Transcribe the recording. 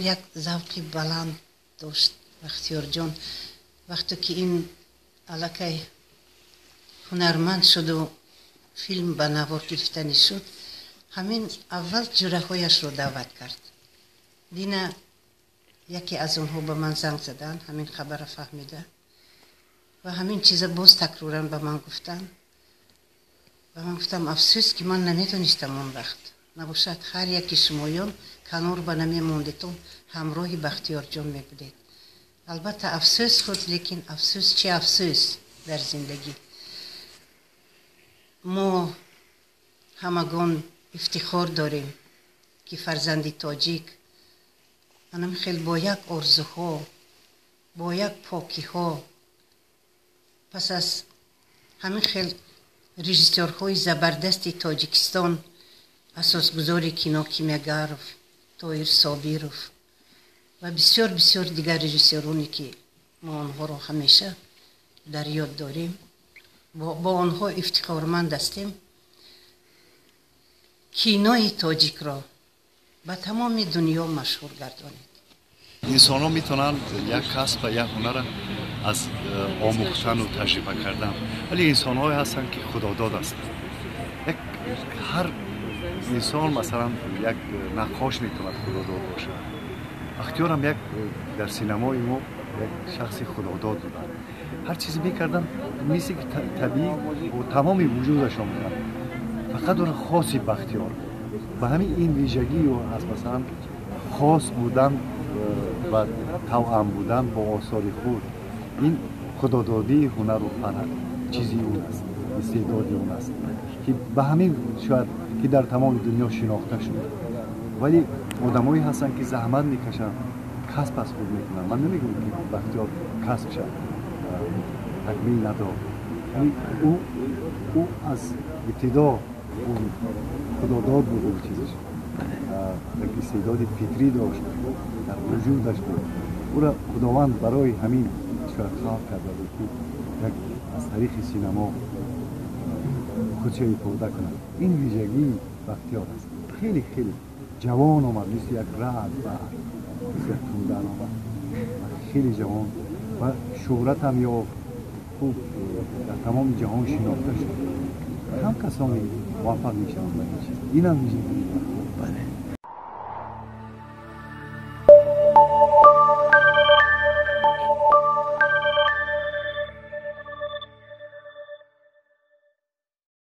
یک ذوقی بلند داشت بختیار جان وقتی که این علاقه هنرمند شد و فیلم به نوار گرفتنی شد همین اول جورهایش رو دعوت کرد دینا یکی از اونها به من زنگ زدن همین خبر فهمیده و همین چیزا باز تکرارا به من گفتن و من گفتم افسوس که من نمیتونستم اون وقت نباشد هر یکی شمایان کنار به نمیموندیتون همراه بختیار جان میبودید البته افسوس خود لیکن افسوس چه افسوس در زندگی ما همگان افتخار داریم که فرزندی تاجیک انم خیلی با یک آرزوها با یک پاکی ها پس از همین خیلی رژیسورهای زبردست تاجیکستان اساسگذار کینو کیمیاگرов طاهر صابرов و بسیار بسیار دیگر رژیسورانی که ما آنها را همیشه در یاد داریم با آنها افتخارمند هستیم کینوی تاجیک را به تمام دنیا مشهور گردانید انسان ها میتونن یک کسب و یک هنر از آموختن و تجربه کردن ولی انسان های هستن که خداداد هستن هر انسان مثلا یک نقاش میتواند خداداد باشه بختیار هم در سینمای ما یک شخص خداداد بودن هر چیزی میکردن مثل که طبیعی و تمامی وجودشان بودن فقط اون خاصی بختیار و همین این ویژگی و از مثلا خاص بودن و توأم بودن با آثار خود این خدادادی هنر و فن چیزی اون است استعدادی اون است که به همین شاید که در تمام دنیا شناخته شد ولی آدمایی هستن که زحمت میکشن کسب از خود میکنن من نمیگم که بختیار کسب شد تکمیل نداد او از ابتدا اون خداداد بود اون چیزش یک استعداد فطری داشت در وجودش بود او را خداوند برای همین شاید خلق کرده بود که یک از طریق سینما خودش ایفاده کنه این ویژگی بختیار است خیلی خیلی جوان آمد مثل یک رعد برق مثل یک تودن آمد خیلی جوان و شهرت هم یا خوب در تمام جهان شناخته شد هم کسانی موفق میشن به این چیز این هم ویژگی